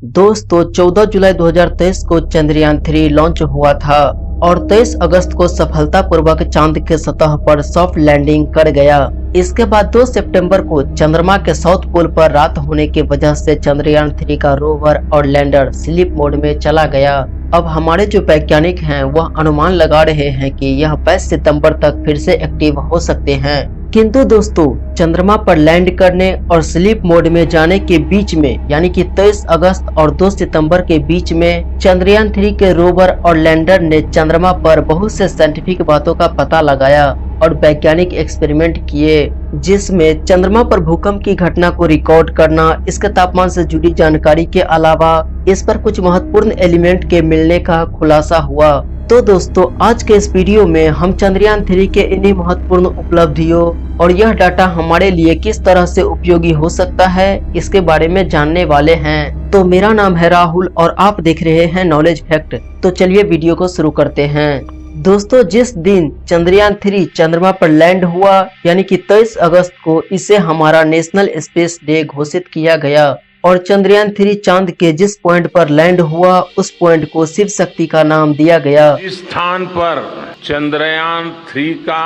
दोस्तों 14 जुलाई 2023 को चंद्रयान 3 लॉन्च हुआ था और 23 अगस्त को सफलतापूर्वक चांद के सतह पर सॉफ्ट लैंडिंग कर गया। इसके बाद 2 सितंबर को चंद्रमा के साउथ पोल पर रात होने की वजह से चंद्रयान 3 का रोवर और लैंडर स्लीप मोड में चला गया। अब हमारे जो वैज्ञानिक हैं वह अनुमान लगा रहे हैं कि यह 22 सितंबर तक फिर से एक्टिव हो सकते हैं। किंतु दोस्तों चंद्रमा पर लैंड करने और स्लीप मोड में जाने के बीच में यानी कि 23 अगस्त और 2 सितंबर के बीच में चंद्रयान 3 के रोवर और लैंडर ने चंद्रमा पर बहुत से साइंटिफिक बातों का पता लगाया और वैज्ञानिक एक्सपेरिमेंट किए, जिसमें चंद्रमा पर भूकंप की घटना को रिकॉर्ड करना, इसके तापमान से जुड़ी जानकारी के अलावा इस पर कुछ महत्वपूर्ण एलिमेंट के मिलने का खुलासा हुआ। तो दोस्तों आज के इस वीडियो में हम चंद्रयान 3 के इन्हीं महत्वपूर्ण उपलब्धियों और यह डाटा हमारे लिए किस तरह से उपयोगी हो सकता है इसके बारे में जानने वाले हैं। तो मेरा नाम है राहुल और आप देख रहे हैं नॉलेज फैक्ट। तो चलिए वीडियो को शुरू करते हैं। दोस्तों जिस दिन चंद्रयान 3 चंद्रमा पर लैंड हुआ यानी कि 23 अगस्त को, इसे हमारा नेशनल स्पेस डे घोषित किया गया और चंद्रयान 3 चांद के जिस पॉइंट पर लैंड हुआ उस पॉइंट को शिव शक्ति का नाम दिया गया। इस स्थान पर चंद्रयान 3 का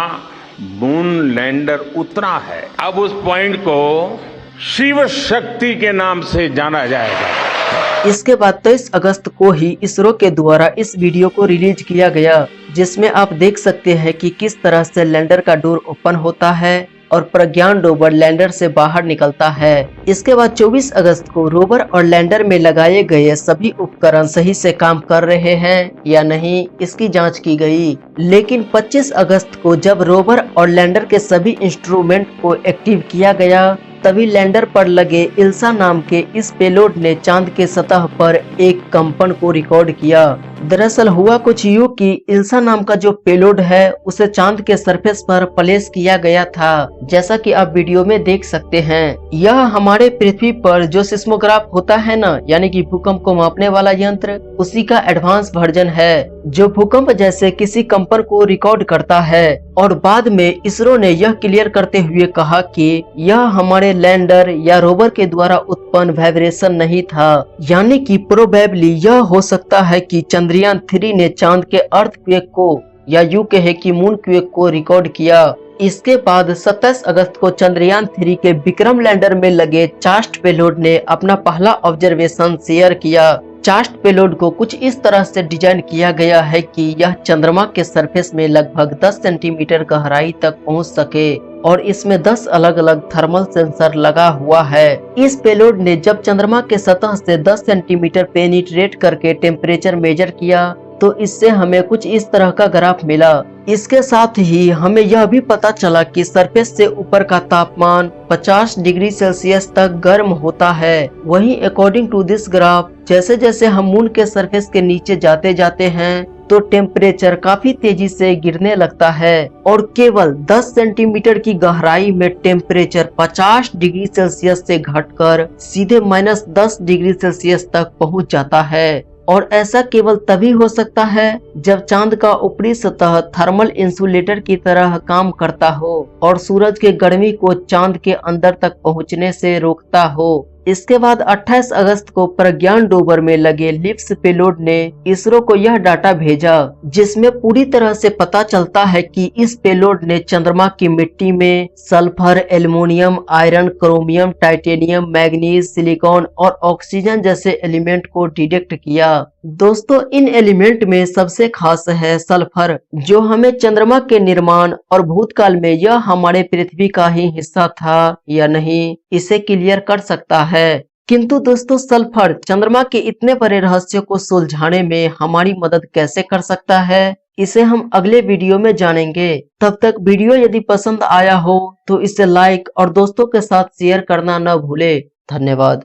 मून लैंडर उतरा है। अब उस पॉइंट को शिव शक्ति के नाम से जाना जाएगा। इसके बाद 23 अगस्त को ही इसरो के द्वारा इस वीडियो को रिलीज किया गया, जिसमें आप देख सकते हैं कि किस तरह से लैंडर का डोर ओपन होता है और प्रज्ञान रोवर लैंडर से बाहर निकलता है। इसके बाद 24 अगस्त को रोवर और लैंडर में लगाए गए सभी उपकरण सही से काम कर रहे हैं या नहीं, इसकी जांच की गई। लेकिन 25 अगस्त को जब रोवर और लैंडर के सभी इंस्ट्रूमेंट को एक्टिव किया गया, तभी लैंडर पर लगे इल्सा नाम के इस पेलोड ने चांद के सतह पर एक कंपन को रिकॉर्ड किया। दरअसल हुआ कुछ यूं कि इल्सा नाम का जो पेलोड है उसे चांद के सरफेस पर प्लेस किया गया था, जैसा कि आप वीडियो में देख सकते हैं। यह हमारे पृथ्वी पर जो सिस्मोग्राफ होता है ना, यानी कि भूकंप को मापने वाला यंत्र, उसी का एडवांस वर्जन है जो भूकंप जैसे किसी कंपन को रिकॉर्ड करता है। और बाद में इसरो ने यह क्लियर करते हुए कहा कि यह हमारे लैंडर या रोवर के द्वारा उत्पन्न वाइब्रेशन नहीं था, यानी कि प्रोबेबली यह हो सकता है कि चंद्रयान 3 ने चांद के अर्थक्वेक को या यूं कहे कि मून क्वेक को रिकॉर्ड किया। इसके बाद 27 अगस्त को चंद्रयान 3 के विक्रम लैंडर में लगे चास्ट पेलोड ने अपना पहला ऑब्जर्वेशन शेयर किया। चास्ट पेलोड को कुछ इस तरह से डिजाइन किया गया है कि यह चंद्रमा के सरफेस में लगभग 10 सेंटीमीटर गहराई तक पहुंच सके और इसमें 10 अलग अलग थर्मल सेंसर लगा हुआ है। इस पेलोड ने जब चंद्रमा के सतह से 10 सेंटीमीटर पेनिट्रेट करके टेम्परेचर मेजर किया तो इससे हमें कुछ इस तरह का ग्राफ मिला। इसके साथ ही हमें यह भी पता चला कि सरफेस से ऊपर का तापमान 50 डिग्री सेल्सियस तक गर्म होता है। वहीं अकॉर्डिंग टू दिस ग्राफ जैसे जैसे हम मून के सरफेस के नीचे जाते हैं तो टेम्परेचर काफी तेजी से गिरने लगता है और केवल 10 सेंटीमीटर की गहराई में टेम्परेचर 50 डिग्री सेल्सियस से घटकर सीधे -10 डिग्री सेल्सियस तक पहुंच जाता है। और ऐसा केवल तभी हो सकता है जब चांद का ऊपरी सतह थर्मल इंसुलेटर की तरह काम करता हो और सूरज के गर्मी को चांद के अंदर तक पहुंचने से रोकता हो। इसके बाद 28 अगस्त को प्रज्ञान रोवर में लगे लिप्स पेलोड ने इसरो को यह डाटा भेजा, जिसमें पूरी तरह से पता चलता है कि इस पेलोड ने चंद्रमा की मिट्टी में sulphur, aluminium, iron, chromium, titanium, manganese, silicon और ऑक्सीजन जैसे एलिमेंट को डिटेक्ट किया। दोस्तों इन एलिमेंट में सबसे खास है सल्फर, जो हमें चंद्रमा के निर्माण और भूतकाल में यह हमारे पृथ्वी का ही हिस्सा था या नहीं, इसे क्लियर कर सकता है। किंतु दोस्तों सल्फर चंद्रमा के इतने बड़े रहस्य को सुलझाने में हमारी मदद कैसे कर सकता है, इसे हम अगले वीडियो में जानेंगे। तब तक वीडियो यदि पसंद आया हो तो इसे लाइक और दोस्तों के साथ शेयर करना न भूले। धन्यवाद।